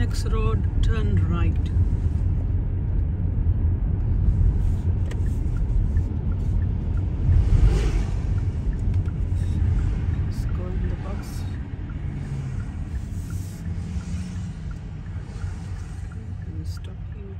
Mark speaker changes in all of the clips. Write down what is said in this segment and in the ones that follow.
Speaker 1: Next road, turn right. Let's go in the bus. And stop here.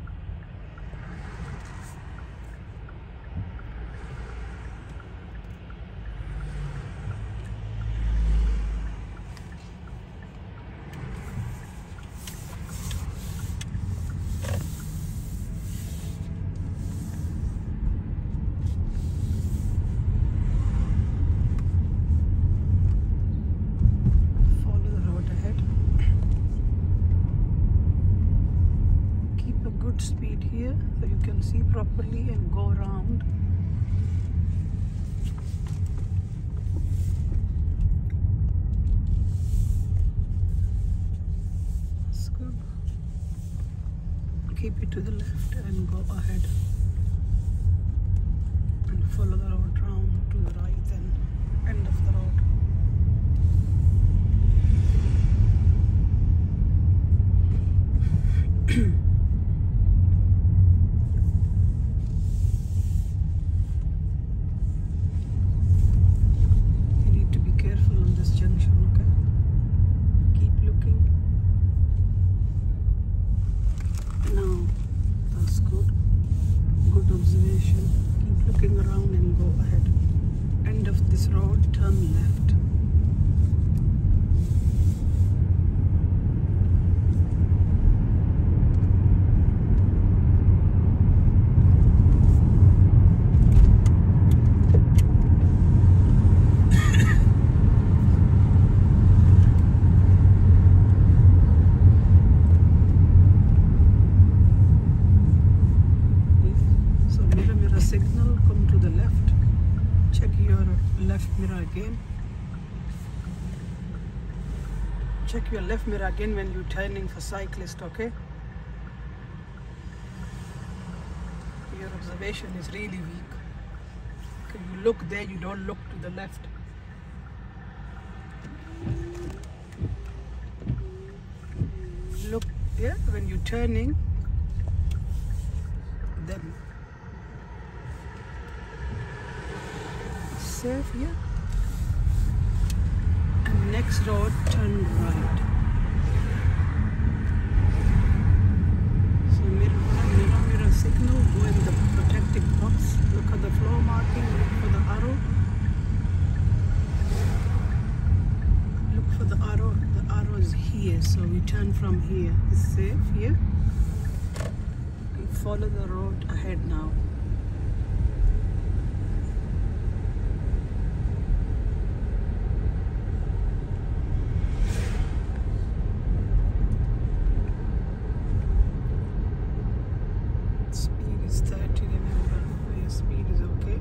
Speaker 1: Speed here so you can see properly and go around. That's good. Keep it to the left and go ahead and follow the road round to the right, then end of the road. Around and go ahead. End of this road, turn left. Signal, come to the left, check your left mirror again. Check your left mirror again when you're turning for cyclist, okay? Your observation is really weak. Okay, you look there, you don't look to the left. Look, yeah, when you're turning, then safe here, and next road turn right. So mirror signal, go in the protective box, look at the floor marking, look for the arrow. Look for the arrow is here, so we turn from here. It's safe here. We follow the road ahead now. Speed is 30, remember, your speed is okay.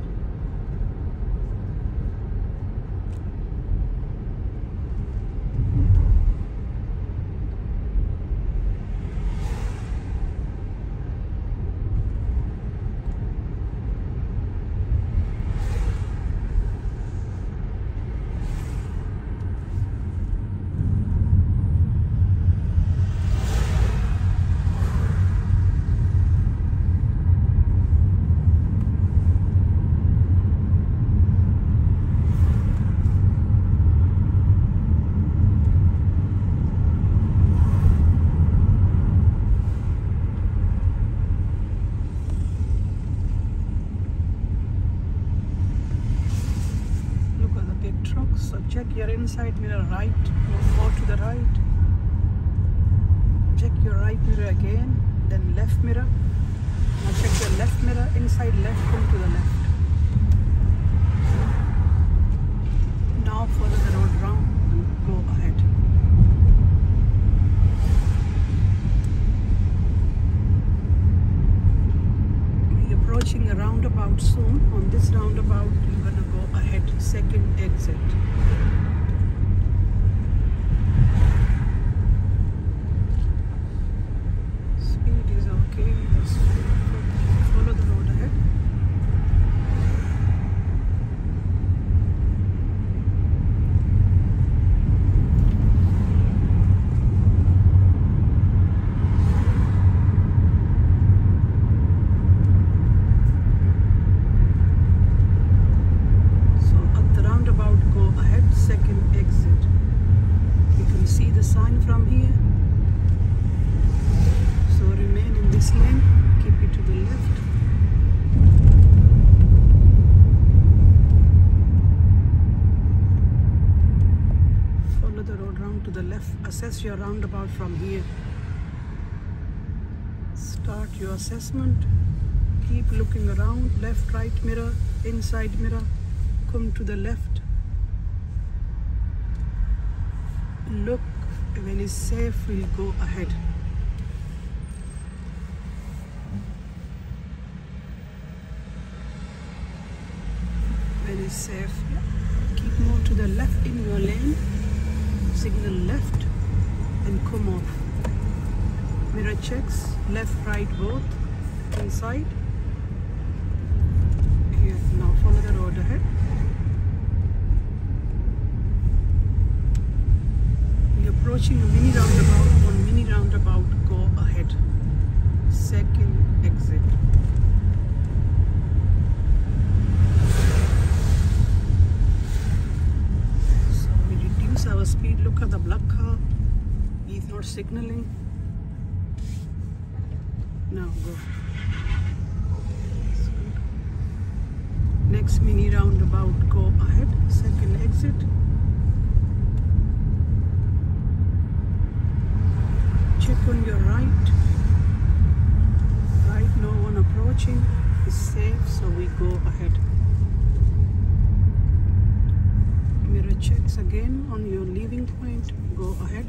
Speaker 1: So check your inside mirror right, go to the right. Check your right mirror again, then left mirror. Now check your left mirror, inside left, come to the left. Now follow the road round and go ahead. We're approaching a roundabout soon. On this roundabout, you're going to go ahead, second exit. Speed is okay. Just follow the road ahead. to the left. Assess your roundabout from here. Start your assessment. Keep looking around. Left, right mirror, inside mirror. Come to the left. Look. When it's safe, we'll go ahead. When it's safe, keep more to the left in your lane. Signal left and come off. Mirror checks, left, right both, inside. Here, now follow the road ahead. We're approaching a mini roundabout. On mini roundabout, go ahead. Second exit. Our speed. Look at the black car. He's not signaling. Now go. Next mini roundabout, go ahead. Second exit. Check on your right. Right, no one approaching. It's safe, so we go ahead. Mirror checks again on your leaving point. Go ahead.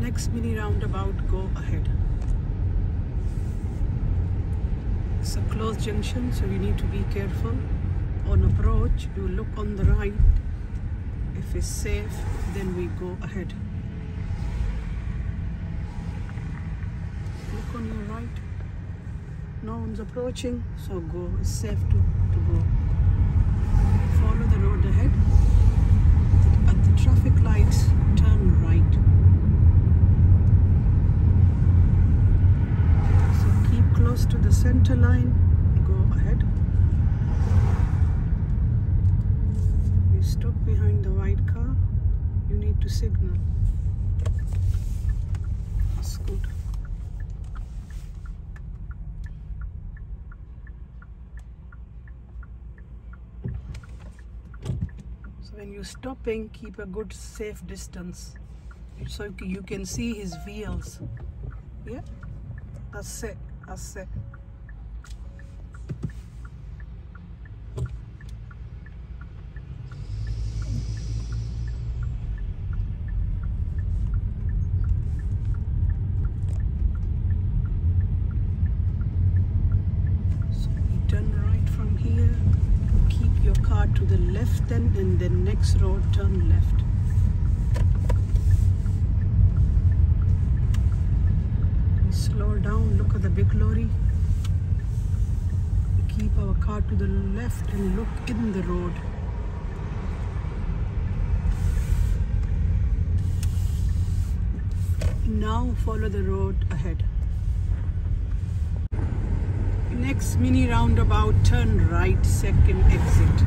Speaker 1: Next mini roundabout, go ahead. It's a closed junction, so you need to be careful. On approach, you look on the right. If it's safe, then we go ahead. On your right, no one's approaching, so go. It's safe to go. Follow the road ahead. At the traffic lights, turn right. So keep close to the center line. Go ahead. You stop behind the white car. You need to signal. That's good. When you're stopping, keep a good safe distance so you can see his wheels. Yeah, that's it. That's it. So you turn right from here. Keep your car to the left then, and then next road turn left. Slow down, look at the big lorry. We keep our car to the left and look in the road. Now follow the road ahead. Next mini roundabout, turn right, second exit.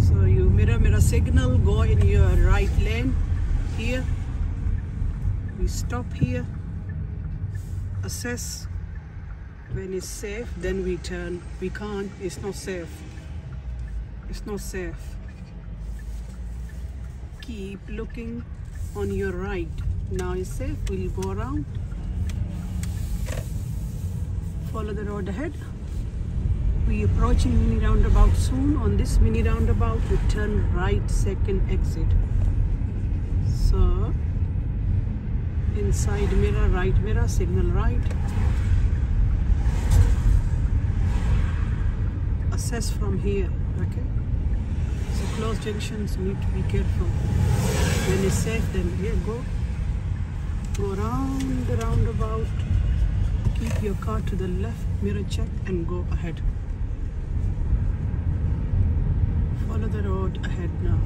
Speaker 1: So you mirror signal, go in your right lane. Here, we stop here, assess. When it's safe, then we turn. We can't, it's not safe. It's not safe. Keep looking on your right. Now it's safe, we'll go around. Follow the road ahead. We're approaching mini roundabout soon. On this mini roundabout, we turn right, second exit. So, inside mirror, right mirror, signal right. Assess from here, okay? So closed junctions, you need to be careful. When it's safe, then here, go. Go around the roundabout. Keep your car to the left, mirror check, and go ahead. Follow the road ahead now.